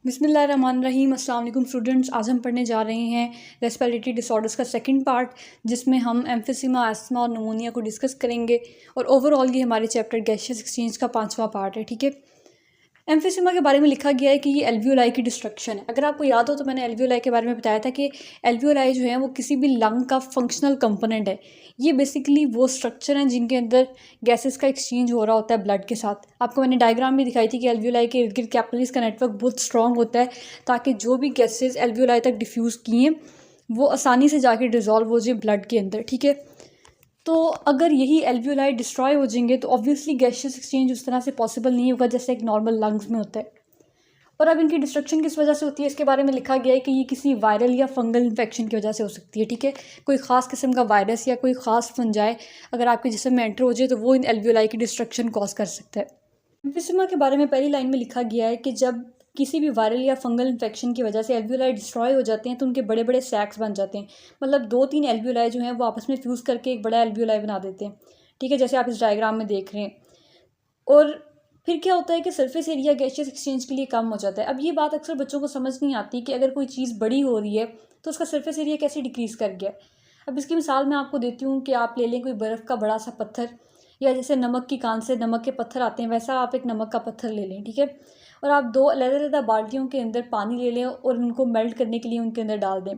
बिस्मिल्लाहिर्रहमानिर्रहीम। अस्सलाम वालेकुम स्टूडेंट्स। आज हम पढ़ने जा रहे हैं रेस्पिरेटरी डिसऑर्डर्स का सेकंड पार्ट, जिसमें हम एम्फिसीमा, अस्थमा और निमोनिया को डिस्कस करेंगे। और ओवरऑल ये हमारे चैप्टर गैसियस एक्सचेंज का 5वां पार्ट है। ठीक है। एम्फिसीमा के बारे में लिखा गया है कि ये एल्वियोलाई की डिस्ट्रक्शन है। अगर आपको याद हो तो मैंने एल्वियोलाई के बारे में बताया था कि एल्वियोलाई जो है वो किसी भी लंग का फंक्शनल कंपोनेंट है। ये बेसिकली वो स्ट्रक्चर हैं जिनके अंदर गैसेस का एक्सचेंज हो रहा होता है ब्लड के साथ। आपको मैंने डायग्राम भी दिखाई थी कि एल्वियोलाई के इर्द गिर्द कैपिलरीज का नेटवर्क बहुत स्ट्रॉन्ग होता है, ताकि जो भी गैसेज एल्वियोलाई तक डिफ्यूज़ किए वो आसानी से जाके डिज़ोल्व हो जाए ब्लड के अंदर। ठीक है। तो अगर यही एल्वियोलाई डिस्ट्रॉय हो जाएंगे तो ऑब्वियसली गैसियस एक्सचेंज उस तरह से पॉसिबल नहीं होगा जैसे एक नॉर्मल लंग्स में होता है। और अब इनकी डिस्ट्रक्शन किस वजह से होती है, इसके बारे में लिखा गया है कि ये किसी वायरल या फंगल इन्फेक्शन की वजह से हो सकती है। ठीक है। कोई ख़ास किस्म का वायरस या कोई ख़ास फंजाई अगर आपके जिस्म में एंटर हो जाए तो वो इन एल्वियोलाई की डिस्ट्रक्शन कॉज कर सकता है। एम्फिसीमा के बारे में पहली लाइन में लिखा गया है कि जब किसी भी वायरल या फंगल इन्फेक्शन की वजह से एल्वियोलाई डिस्ट्रॉय हो जाते हैं तो उनके बड़े बड़े सैक्स बन जाते हैं। मतलब 2-3 एल्वियोलाई जो हैं वो आपस में फ्यूज़ करके एक बड़ा एल्वियोलाई बना देते हैं। ठीक है, जैसे आप इस डायग्राम में देख रहे हैं। और फिर क्या होता है कि सरफेस एरिया गैसियस एक्सचेंज के लिए कम हो जाता है। अब ये बात अक्सर बच्चों को समझ नहीं आती कि अगर कोई चीज़ बड़ी हो रही है तो उसका सरफेस एरिया कैसे डिक्रीज़ कर गया। अब इसकी मिसाल मैं आपको देती हूँ कि आप ले लें कोई बर्फ़ का बड़ा सा पत्थर, या जैसे नमक की कान से नमक के पत्थर आते हैं वैसा आप एक नमक का पत्थर ले लें। ठीक है। और आप 2 अलग-अलग बाल्टियों के अंदर पानी ले लें और उनको मेल्ट करने के लिए उनके अंदर डाल दें।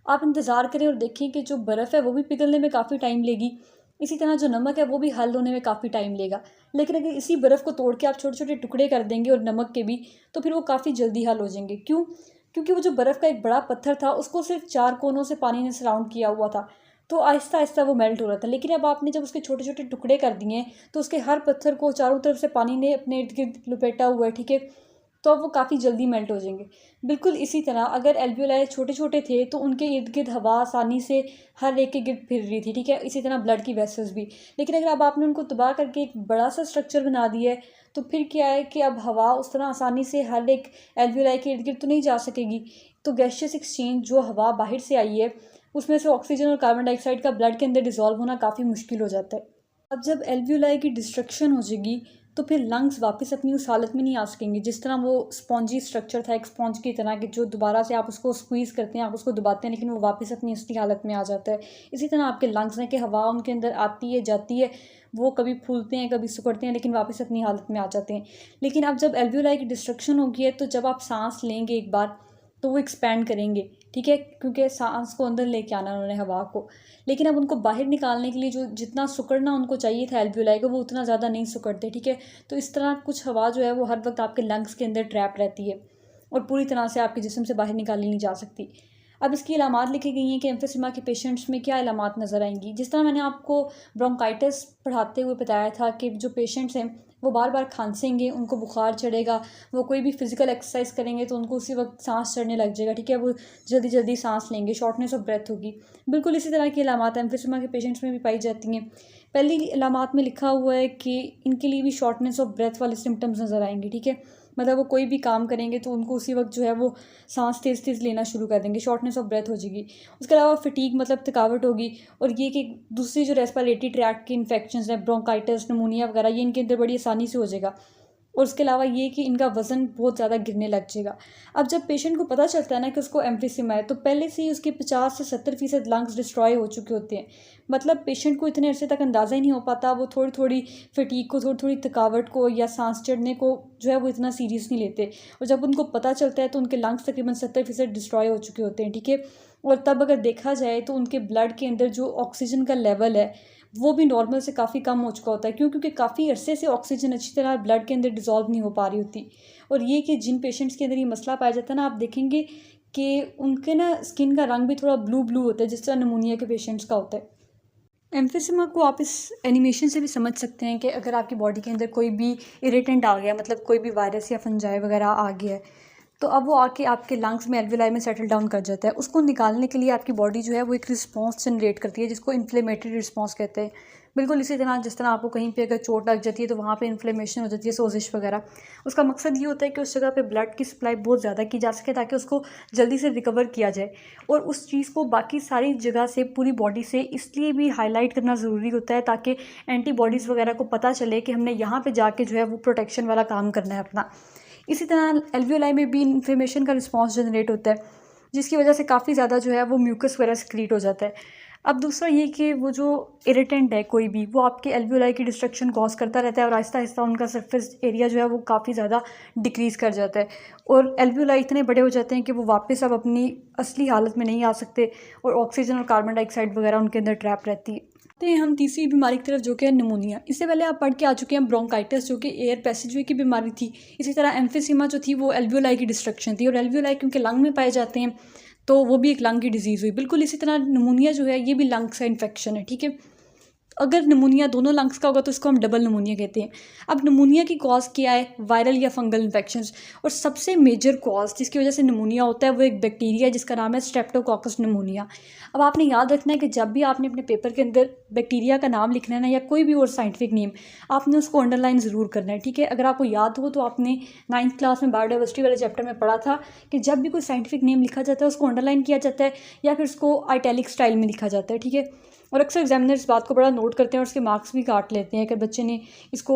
आप इंतज़ार करें और देखें कि जो बर्फ़ है वो भी पिघलने में काफ़ी टाइम लेगी, इसी तरह जो नमक है वो भी हल होने में काफ़ी टाइम लेगा। लेकिन अगर इसी बर्फ़ को तोड़ के आप छोटे छोटे टुकड़े कर देंगे और नमक के भी, तो फिर वो काफ़ी जल्दी हल हो जाएंगे। क्यों? क्योंकि वो जो बर्फ़ का एक बड़ा पत्थर था उसको सिर्फ 4 कोनों से पानी ने सराउंड किया हुआ था, तो आहिस्ता आहिस्ता वो मेल्ट हो रहा था। लेकिन अब आपने जब उसके छोटे छोटे टुकड़े कर दिए तो उसके हर पत्थर को चारों तरफ से पानी ने अपने इर्द गिर्द लपेटा हुआ है। ठीक है। तो अब वो काफ़ी जल्दी मेल्ट हो जाएंगे। बिल्कुल इसी तरह अगर एल्वियोलाई छोटे छोटे थे तो उनके इर्द गिर्द हवा आसानी से हर एक के गिर्द फिर रही थी। ठीक है। इसी तरह ब्लड की वेसल्स भी। लेकिन अगर अब आपने उनको तबाह करके एक बड़ा सा स्ट्रक्चर बना दिया है तो फिर क्या है कि अब हवा उस तरह आसानी से हर एक एल्वियोलाई के इर्द गिर्द तो नहीं जा सकेगी। तो गैसियस एक्सचेंज, जो हवा बाहर से आई है उसमें से ऑक्सीजन और कार्बन डाइऑक्साइड का ब्लड के अंदर डिज़ोल्व होना काफ़ी मुश्किल हो जाता है। अब जब एल्वियोलाई की डिस्ट्रक्शन हो जाएगी तो फिर लंग्स वापस अपनी उस हालत में नहीं आ सकेंगे जिस तरह वो स्पॉन्जी स्ट्रक्चर था, एक स्पॉन्ज की तरह कि जो दोबारा से आप उसको स्क्वीज़ करते हैं, आप उसको दबाते हैं लेकिन वो वापस अपनी असली हालत में आ जाता है। इसी तरह आपके लंग्स हैं कि हवा उनके अंदर आती है जाती है, वो कभी फूलते हैं कभी सिकुड़ते हैं लेकिन वापस अपनी हालत में आ जाते हैं। लेकिन अब जब एल्वियोलाई की डिस्ट्रक्शन होगी है तो जब आप सांस लेंगे एक बार तो वो एक्सपैंड करेंगे। ठीक है। क्योंकि सांस को अंदर लेके आना उन्होंने हवा को, लेकिन अब उनको बाहर निकालने के लिए जो जितना सुकड़ना उनको चाहिए था एल्वियोलाई को वो उतना ज़्यादा नहीं सुकड़ते। ठीक है। तो इस तरह कुछ हवा जो है वो हर वक्त आपके लंग्स के अंदर ट्रैप रहती है और पूरी तरह से आपके जिस्म से बाहर निकाली नहीं जा सकती। अब इसकी अलामात लिखी गई हैं कि एम्फिसीमा के पेशेंट्स में क्या अलामात नज़र आएंगी। जिस तरह मैंने आपको ब्रोंकाइटिस पढ़ाते हुए बताया था कि जो पेशेंट्स हैं वो बार बार खांसेंगे, उनको बुखार चढ़ेगा, वो कोई भी फिजिकल एक्सरसाइज करेंगे तो उनको उसी वक्त सांस चढ़ने लग जाएगा। ठीक है। वो जल्दी जल्दी सांस लेंगे, शॉर्टनेस ऑफ ब्रेथ होगी। बिल्कुल इसी तरह की अलामात एम्फिसीमा के पेशेंट्स में भी पाई जाती हैं। पहली अलामात में लिखा हुआ है कि इनके लिए भी शॉर्टनेस ऑफ ब्रेथ वाले सिम्टम्स नज़र आएंगे। ठीक है। मतलब वो कोई भी काम करेंगे तो उनको उसी वक्त जो है वो सांस तेज़ तेज़ लेना शुरू कर देंगे, शॉर्टनेस ऑफ ब्रेथ हो जाएगी। उसके अलावा फटीग मतलब थकावट होगी। और ये कि दूसरी जो रेस्पिरेटरी ट्रैक्ट की इन्फेक्शंस हैं, ब्रोंकाइटिस, निमोनिया वगैरह, ये इनके अंदर बड़ी आसानी से हो जाएगा। और उसके अलावा ये कि इनका वज़न बहुत ज़्यादा गिरने लग जाएगा। अब जब पेशेंट को पता चलता है ना कि उसको एम्फिसीमा है तो पहले से ही उसके 50 से 70% लंग्स डिस्ट्रॉय हो चुके होते हैं। मतलब पेशेंट को इतने अरसे तक अंदाज़ा ही नहीं हो पाता, वो थोड़ी थोड़ी फटीग को, थोड़ी थोड़ी थकावट को या सांस चढ़ने को जो है वो इतना सीरियस नहीं लेते। और जब उनको पता चलता है तो उनके लंग्स तकरीबन 70% डिस्ट्रॉय हो चुके होते हैं। ठीक है। और तब अगर देखा जाए तो उनके ब्लड के अंदर जो ऑक्सीजन का लेवल है वो भी नॉर्मल से काफ़ी कम हो चुका होता है। क्यों? क्योंकि काफ़ी अरसे से ऑक्सीजन अच्छी तरह ब्लड के अंदर डिज़ोल्व नहीं हो पा रही होती। और ये कि जिन पेशेंट्स के अंदर ये मसला पाया जाता है ना, आप देखेंगे कि उनके ना स्किन का रंग भी थोड़ा ब्लू ब्लू होता है जिस तरह निमोनिया के पेशेंट्स का होता है। एम्फिसीमा को आप इस एनिमेशन से भी समझ सकते हैं कि अगर आपकी बॉडी के अंदर कोई भी इरिटेंट आ गया, मतलब कोई भी वायरस या फंजाई वगैरह आ गया है, तो अब वो आके आपके लंग्स में एल्वियोलाई में सेटल डाउन कर जाता है। उसको निकालने के लिए आपकी बॉडी जो है वो एक रिस्पॉन्स जनरेट करती है जिसको इन्फ्लेमेटरी रिस्पॉन्स कहते हैं। बिल्कुल इसी तरह जिस तरह आपको कहीं पे अगर चोट लग जाती है तो वहाँ पे इन्फ्लेमेशन हो जाती है, सोजिश वगैरह। उसका मकसद ये होता है कि उस जगह पे ब्लड की सप्लाई बहुत ज़्यादा की जा सके ताकि उसको जल्दी से रिकवर किया जाए। और उस चीज़ को बाकी सारी जगह से, पूरी बॉडी से इसलिए भी हाईलाइट करना ज़रूरी होता है ताकि एंटीबॉडीज़ वगैरह को पता चले कि हमने यहाँ पर जाके जो है वो प्रोटेक्शन वाला काम करना है अपना। इसी तरह एल्वियोलाई में भी इन्फ्लेमेशन का रिस्पॉन्स जनरेट होता है, जिसकी वजह से काफ़ी ज़्यादा जो है वो म्यूकस वगैरह सिक्रीट हो जाता है। अब दूसरा ये कि वो जो इरिटेंट है कोई भी, वो आपके एल्वियोलाई की डिस्ट्रक्शन कॉज करता रहता है और आहिस्ता आहिस्ता उनका सरफेस एरिया जो है वो काफ़ी ज़्यादा डिक्रीज़ कर जाता है और एल्वियोलाई इतने बड़े हो जाते हैं कि वो वापस अब अपनी असली हालत में नहीं आ सकते और ऑक्सीजन और कार्बन डाइऑक्साइड वगैरह उनके अंदर ट्रैप रहती है। तो हम तीसरी बीमारी की तरफ जो कि है निमोनिया। इससे पहले आप पढ़ के आ चुके हैं ब्रोंकाइटिस जो कि एयर पैसेजवे की बीमारी थी। इसी तरह एम्फिसीमा जो थी वो एल्वियोलाई की डिस्ट्रक्शन थी और एल्वियोलाई क्योंकि लंग में पाए जाते हैं तो वो भी एक लंग की डिजीज़ हुई। बिल्कुल इसी तरह निमोनिया जो है ये भी लंग का इन्फेक्शन है, ठीक है। अगर निमोनिया दोनों लंग्स का होगा तो इसको हम डबल निमोनिया कहते हैं। अब निमोनिया की कॉज क्या है? वायरल या फंगल इन्फेक्शंस। और सबसे मेजर कॉज जिसकी वजह से निमोनिया होता है वो एक बैक्टीरिया है जिसका नाम है स्ट्रेप्टोकोकस निमोनिया। अब आपने याद रखना है कि जब भी आपने अपने पेपर के अंदर बैक्टीरिया का नाम लिखना है ना, या कोई भी और साइंटिफिक नेम, आपने उसको अंडरलाइन ज़रूर करना है, ठीक है। अगर आपको याद हो तो आपने 9th क्लास में बायोडाइवर्सिटी वाले चैप्टर में पढ़ा था कि जब भी कोई साइंटिफिक नेम लिखा जाता है उसको अंडरलाइन किया जाता है या फिर उसको आइटैलिक स्टाइल में लिखा जाता है, ठीक है। और अक्सर एग्जामिनर इस बात को बड़ा नोट करते हैं और उसके मार्क्स भी काट लेते हैं अगर बच्चे ने इसको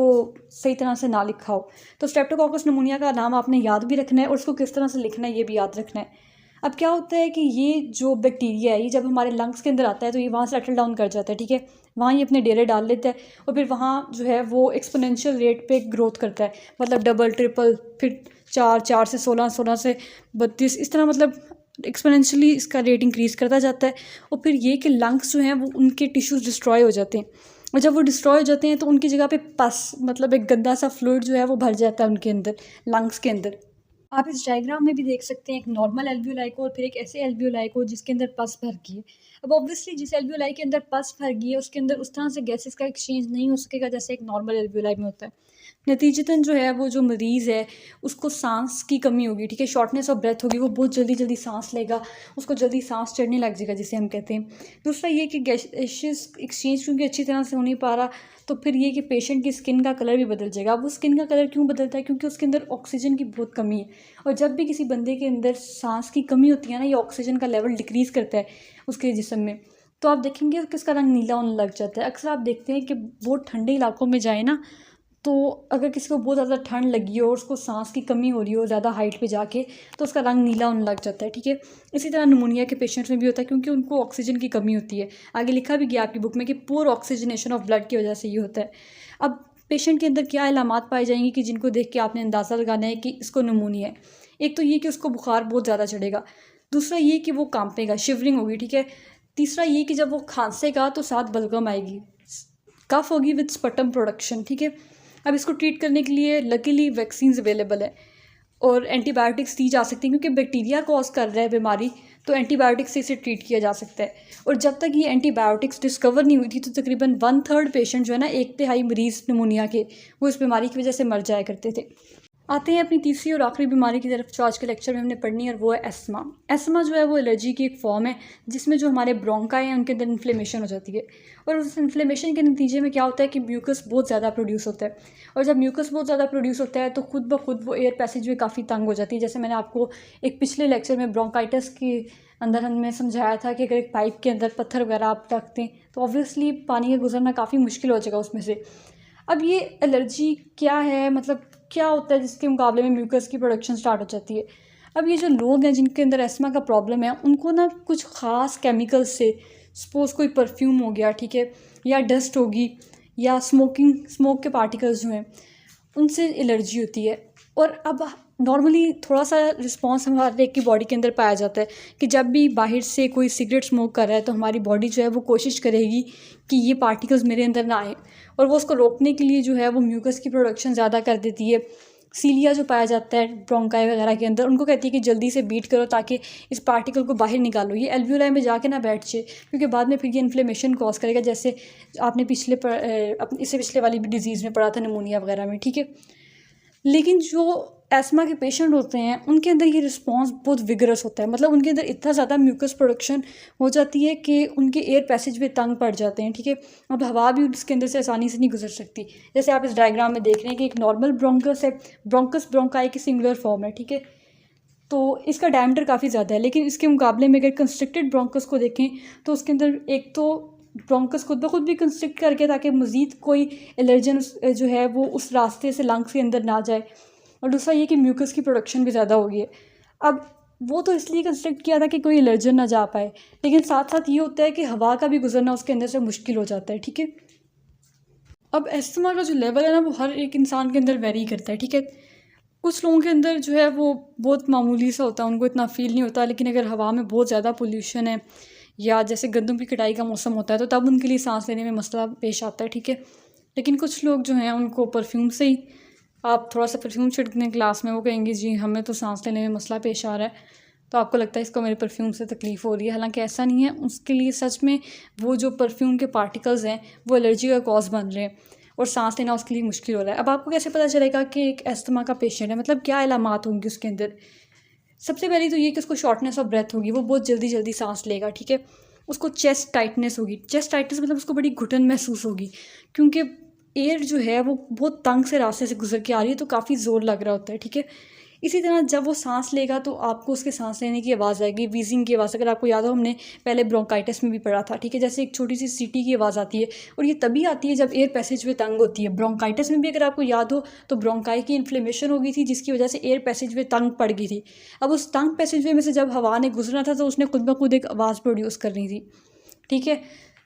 सही तरह से ना लिखा हो। तो स्ट्रेप्टोकोकस निमोनिया का नाम आपने याद भी रखना है और उसको किस तरह से लिखना है ये भी याद रखना है। अब क्या होता है कि ये जो बैक्टीरिया है ये जब हमारे लंग्स के अंदर आता है तो ये वहाँ सेटल डाउन कर जाता है, ठीक है। वहाँ ये अपने डेरे डाल लेता है और फिर वहाँ जो है वो एक्सपोनेंशियल रेट पे ग्रोथ करता है, मतलब डबल ट्रिपल, फिर 4 से 16, 16 से 32, इस तरह मतलब एक्सपोनेंशियली इसका रेट इंक्रीज़ करता जाता है। और फिर ये कि लंग्स जो हैं वो उनके टिश्यूज़ डिस्ट्रॉय हो जाते हैं और जब वो डिस्ट्रॉय हो जाते हैं तो उनकी जगह पे पस, मतलब एक गंदा सा फ्लूइड जो है वो भर जाता है उनके अंदर, लंग्स के अंदर। आप इस डायग्राम में भी देख सकते हैं एक नॉर्मल एल्वियोलाई को और फिर एक ऐसे एल्वियोलाई को जिसके अंदर पस भर गई है। अब ऑब्वियसली जिस एल्वियोलाई के अंदर पस भर गई है उसके अंदर उस तरह से गैसेस का एक्सचेंज नहीं हो सकेगा जैसे एक नॉर्मल एल्वियोलाई में होता है। नतीजतन जो है वो जो मरीज़ है उसको सांस की कमी होगी, ठीक है, शॉर्टनेस ऑफ ब्रेथ होगी, वो बहुत जल्दी जल्दी सांस लेगा, उसको जल्दी सांस चढ़ने लग जाएगा जिसे हम कहते हैं। दूसरा ये कि गैसेस एक्सचेंज क्योंकि अच्छी तरह से हो नहीं पा रहा तो फिर ये कि पेशेंट की स्किन का कलर भी बदल जाएगा। अब वो स्किन का कलर क्यों बदलता है? क्योंकि उसके अंदर ऑक्सीजन की बहुत कमी है और जब भी किसी बंदे के अंदर सांस की कमी होती है ना, ये ऑक्सीजन का लेवल डिक्रीज़ करता है उसके जिस्म में, तो आप देखेंगे कि उसका रंग नीला होने लग जाता है। अक्सर आप देखते हैं कि बहुत ठंडे इलाकों में जाए ना, तो अगर किसी को बहुत ज़्यादा ठंड लगी हो और उसको सांस की कमी हो रही हो ज़्यादा हाइट पे जाके, तो उसका रंग नीला होने लग जाता है, ठीक है। इसी तरह निमोनिया के पेशेंट्स में भी होता है क्योंकि उनको ऑक्सीजन की कमी होती है। आगे लिखा भी गया आपकी बुक में कि पुअर ऑक्सीजनेशन ऑफ ब्लड की वजह से ये होता है। अब पेशेंट के अंदर क्या अलामात पाई जाएंगी कि जिनको देख के आपने अंदाज़ा लगाना है कि इसको निमोनिया है। एक तो ये कि उसको बुखार बहुत ज़्यादा चढ़ेगा, दूसरा ये कि वो कांपेगा, शिवरिंग होगी, ठीक है। तीसरा ये कि जब वो खांसेगा तो साथ बलगम आएगी, कफ होगी विद स्पटम प्रोडक्शन, ठीक है। अब इसको ट्रीट करने के लिए लकीली वैक्सीन्स अवेलेबल है और एंटीबायोटिक्स दी जा सकती हैं क्योंकि बैक्टीरिया कॉज कर रहा है बीमारी, तो एंटीबायोटिक्स से इसे ट्रीट किया जा सकता है। और जब तक ये एंटीबायोटिक्स डिस्कवर नहीं हुई थी तो तकरीबन 1/3 पेशेंट जो है ना, 1/3 मरीज़ निमोनिया के, वो इस बीमारी की वजह से मर जाया करते थे। आते हैं अपनी तीसरी और आखिरी बीमारी की तरफ जो आज के लेक्चर में हमने पढ़नी है और वो है एस्थमा। एस्थमा जो है वो एलर्जी की एक फॉर्म है जिसमें जो हमारे ब्रोंकाई हैं उनके अंदर इन्फ्लेमेशन हो जाती है और उस इन्फ्लेमेशन के नतीजे में क्या होता है कि म्यूकस बहुत ज़्यादा प्रोड्यूस होता है और जब म्यूकस बहुत ज़्यादा प्रोड्यूस होता है तो खुद ब खुद वो एयर पैसेज में काफ़ी तंग हो जाती है। जैसे मैंने आपको एक पिछले लेक्चर में ब्रोंकाइटिस के अंदर हमने समझाया था कि अगर एक पाइप के अंदर पत्थर वगैरह आप रखते हैं तो ऑब्वियसली पानी का गुजरना काफ़ी मुश्किल हो जाएगा उसमें से। अब ये एलर्जी क्या है, मतलब क्या होता है जिसके मुकाबले में म्यूकस की प्रोडक्शन स्टार्ट हो जाती है। अब ये जो लोग हैं जिनके अंदर एस्थमा का प्रॉब्लम है उनको ना कुछ ख़ास केमिकल्स से, सपोज़ कोई परफ्यूम हो गया, ठीक है, या डस्ट होगी या स्मोक के पार्टिकल्स जो हैं उनसे एलर्जी होती है। और अब नॉर्मली थोड़ा सा रिस्पॉन्स हमारे की बॉडी के अंदर पाया जाता है कि जब भी बाहर से कोई सिगरेट स्मोक कर रहा है तो हमारी बॉडी जो है वो कोशिश करेगी कि ये पार्टिकल्स मेरे अंदर ना आए और वो उसको रोकने के लिए जो है वो म्यूकस की प्रोडक्शन ज़्यादा कर देती है। सीलिया जो पाया जाता है ब्रोंकाई वगैरह के अंदर, उनको कहती है कि जल्दी से बीट करो ताकि इस पार्टिकल को बाहर निकालो, ये एल्वियोलाई में जाके ना बैठ जाए क्योंकि बाद में फिर ये इन्फ्लेमेशन कॉज करेगा, जैसे आपने इससे पिछले वाली भी डिजीज़ में पढ़ा था निमोनिया वगैरह में, ठीक है। लेकिन जो एस्थमा के पेशेंट होते हैं उनके अंदर ये रिस्पॉन्स बहुत विगरस होता है, मतलब उनके अंदर इतना ज़्यादा म्यूकस प्रोडक्शन हो जाती है कि उनके एयर पैसेज में तंग पड़ जाते हैं, ठीक है। अब हवा भी उसके अंदर से आसानी से नहीं गुजर सकती। जैसे आप इस डायग्राम में देख रहे हैं कि एक नॉर्मल ब्रोंकस है, ब्रोंकस ब्रोंकाई की सिंगुलर फॉर्म है, ठीक है, तो इसका डायमीटर काफ़ी ज़्यादा है। लेकिन इसके मुकाबले में अगर कंस्ट्रिक्टेड ब्रोंकस को देखें तो उसके अंदर एक तो ब्रोंकस खुद ब खुद भी कंस्ट्रिक्ट करके ताकि मज़ीद कोई एलर्जन जो है वो उस रास्ते से लंग्स के अंदर ना जाए, और दूसरा ये कि म्यूकस की प्रोडक्शन भी ज़्यादा होगी है। अब वो तो इसलिए कंस्ट्रक्ट किया था कि कोई एलर्जन ना जा पाए, लेकिन साथ साथ ये होता है कि हवा का भी गुजरना उसके अंदर से मुश्किल हो जाता है, ठीक है। अब अस्थमा का जो लेवल है ना वो हर एक इंसान के अंदर वेरी करता है, ठीक है। कुछ लोगों के अंदर जो है वो बहुत मामूली सा होता है, उनको इतना फ़ील नहीं होता, लेकिन अगर हवा में बहुत ज़्यादा पोल्यूशन है या जैसे गंदम की कटाई का मौसम होता है तो तब उनके लिए सांस लेने में मसला पेश आता है, ठीक है। लेकिन कुछ लोग जो हैं उनको परफ्यूम से ही, आप थोड़ा सा परफ्यूम छिड़क दें क्लास में, वो कहेंगे जी हमें तो सांस लेने में मसला पेश आ रहा है, तो आपको लगता है इसको मेरे परफ्यूम से तकलीफ़ हो रही है, हालांकि ऐसा नहीं है। उसके लिए सच में वो जो परफ्यूम के पार्टिकल्स हैं वो एलर्जी का कॉज बन रहे हैं और सांस लेना उसके लिए मुश्किल हो रहा है। अब आपको कैसे पता चलेगा कि एक अस्थमा का पेशेंट है, मतलब क्या अलामात होंगी उसके अंदर। सबसे पहले तो ये कि उसको शॉर्टनेस ऑफ ब्रेथ होगी, वो बहुत जल्दी जल्दी सांस लेगा, ठीक है। उसको चेस्ट टाइटनेस होगी, चेस्ट टाइटनेस मतलब उसको बड़ी घुटन महसूस होगी, क्योंकि एयर जो है वो बहुत तंग से रास्ते से गुजर के आ रही है, तो काफ़ी ज़ोर लग रहा होता है, ठीक है। इसी तरह जब वो सांस लेगा तो आपको उसके सांस लेने की आवाज़ आएगी, वीजिंग की आवाज़। अगर आपको याद हो, हमने पहले ब्रोंकाइटिस में भी पढ़ा था, ठीक है, जैसे एक छोटी सी सीटी की आवाज़ आती है, और ये तभी आती है जब एयर पैसेज वे तंग होती है। ब्रोंकाइटिस में भी अगर आपको याद हो तो ब्रोंकाई की इन्फ्लेमेशन हो गई थी, जिसकी वजह से एयर पैसेज वे तंग पड़ गई थी। अब उस तंग पैसेज वे में से जब हवा ने गुजरना था तो उसने खुद ब खुद एक आवाज़ प्रोड्यूस करनी थी, ठीक है।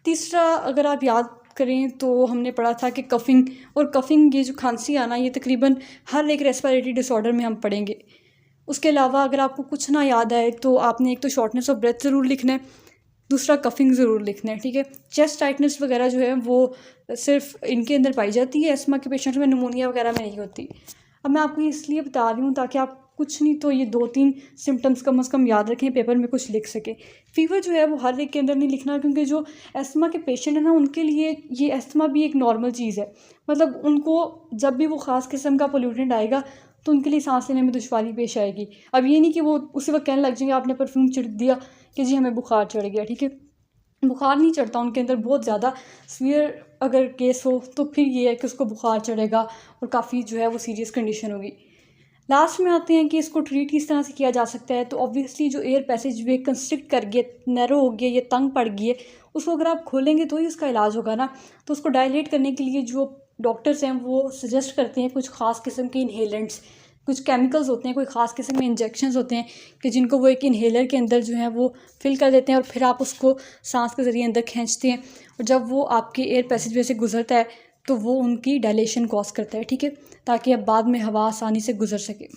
तीसरा, अगर आप याद करें तो हमने पढ़ा था कि कफ़िंग, और कफ़िंग ये जो खांसी आना, ये तकरीबन हर एक रेस्पिरेटरी डिसऑर्डर में हम पढ़ेंगे। उसके अलावा अगर आपको कुछ ना याद आए तो आपने एक तो शॉर्टनेस ऑफ ब्रेथ ज़रूर लिखना है, दूसरा कफ़िंग ज़रूर लिखना है, ठीक है। चेस्ट टाइटनेस वगैरह जो है वो सिर्फ इनके अंदर पाई जाती है, एस्मा के पेशेंट में, निमोनिया वगैरह में नहीं होती। अब मैं आपको इसलिए बता रही हूँ ताकि आप कुछ नहीं तो ये 2-3 सिम्टम्स कम से कम याद रखें, पेपर में कुछ लिख सकें। फ़ीवर जो है वो हर एक के अंदर नहीं लिखना, क्योंकि जो एस्मा के पेशेंट है ना उनके लिए ये एस्मा भी एक नॉर्मल चीज़ है। मतलब उनको जब भी वो ख़ास किस्म का पोल्यूटेंट आएगा तो उनके लिए सांस लेने में दुश्वारी पेश आएगी। अब ये नहीं कि वो उसी वक्त कहने लग जाएंगे, आपने परफ्यूम छिड़क दिया कि जी हमें बुखार चढ़ गया, ठीक है। बुखार नहीं चढ़ता उनके अंदर, बहुत ज़्यादा सीवियर अगर केस हो तो फिर ये है कि उसको बुखार चढ़ेगा और काफ़ी जो है वो सीरियस कंडीशन होगी। लास्ट में आते हैं कि इसको ट्रीट किस तरह से किया जा सकता है। तो ऑब्वियसली जो एयर पैसेज वे कंस्ट्रिक्ट कर गया, नैरो हो गया, ये तंग पड़ गई है, उसको अगर आप खोलेंगे तो ही उसका इलाज होगा ना। तो उसको डायलेट करने के लिए जो डॉक्टर्स हैं वो सजेस्ट करते हैं कुछ ख़ास किस्म के इन्हेलेंट्स, कुछ केमिकल्स होते हैं, कोई ख़ास किस्म के इंजेक्शंस होते हैं कि जिनको वो एक इन्हेलर के अंदर जो है वो फिल कर देते हैं, और फिर आप उसको सांस के ज़रिए अंदर खींचते हैं, और जब वो आपके एयर पैसेज वे से गुजरता है तो वो उनकी डायलेशन कॉज करता है, ठीक है, ताकि अब बाद में हवा आसानी से गुजर सके।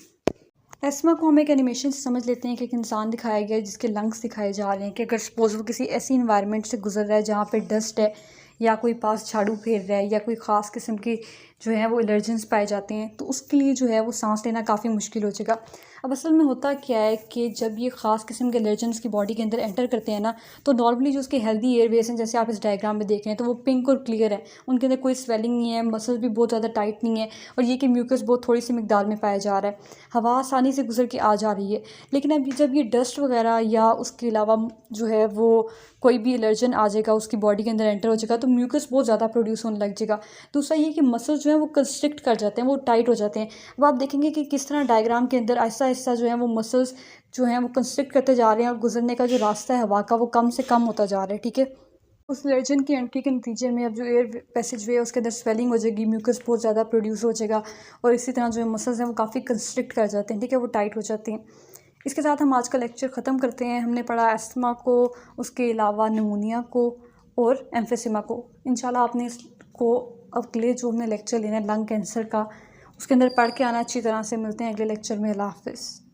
एस्मा को हम एक एनिमेशन से समझ लेते हैं कि एक इंसान दिखाया गया है जिसके लंग्स दिखाए जा रहे हैं कि अगर सपोज वो किसी ऐसी इन्वायरमेंट से गुजर रहा है जहाँ पे डस्ट है, या कोई पास झाड़ू फेर रहा है, या कोई ख़ास किस्म की जो है वो एलर्जेंस पाए जाते हैं, तो उसके लिए जो है वो सांस लेना काफ़ी मुश्किल हो जाएगा। अब असल में होता क्या है कि जब ये ख़ास किस्म के एलर्जेंस की बॉडी के अंदर एंटर करते हैं ना, तो नॉर्मली जो उसके हेल्दी एयरवेज हैं, जैसे आप इस डायग्राम में देख रहे हैं, तो वो पिंक और क्लियर है, उनके अंदर कोई स्वेलिंग नहीं है, मसल्स भी बहुत ज़्यादा टाइट नहीं है, और ये कि म्यूकस बहुत थोड़ी सी मिकदार में पाया जा रहा है, हवा आसानी से गुजर के आ जा रही है। लेकिन अब जब ये डस्ट वगैरह या उसके अलावा जो है वो कोई भी एलर्जन आ जाएगा, उसकी बॉडी के अंदर एंटर हो जाएगा, तो म्यूकस बहुत ज़्यादा प्रोड्यूस होने लग जाएगा। दूसरा ये कि मसल्स जो है वो कंस्ट्रिक्ट कर जाते हैं, वो टाइट हो जाते हैं। अब आप देखेंगे कि किस तरह डायग्राम के अंदर आहिस्ता आहिस्ता जो है वो मसल्स जो हैं वो कंस्ट्रिक्ट करते जा रहे हैं, और गुजरने का जो रास्ता है हवा का वो कम से कम होता जा रहा है, ठीक है। उस एलर्जन की एंट्री के नतीजे में अब जो एयर पैसेज वे है उसके अंदर स्वेलिंग हो जाएगी, म्यूकस बहुत ज़्यादा प्रोड्यूस हो जाएगा, और इसी तरह जो मसल्स हैं वो काफ़ी कंस्ट्रिक्ट कर जाते हैं, ठीक है, वो टाइट हो जाती हैं। इसके साथ हम आज का लेक्चर ख़त्म करते हैं। हमने पढ़ा एस्थमा को, उसके अलावा निमोनिया को और एम्फिसेमा को। इंशाल्लाह आपने इसको अगले जो हमने लेक्चर लेना है लंग कैंसर का, उसके अंदर पढ़ के आना अच्छी तरह से। मिलते हैं अगले लेक्चर में। अल्लाह हाफ़िज़।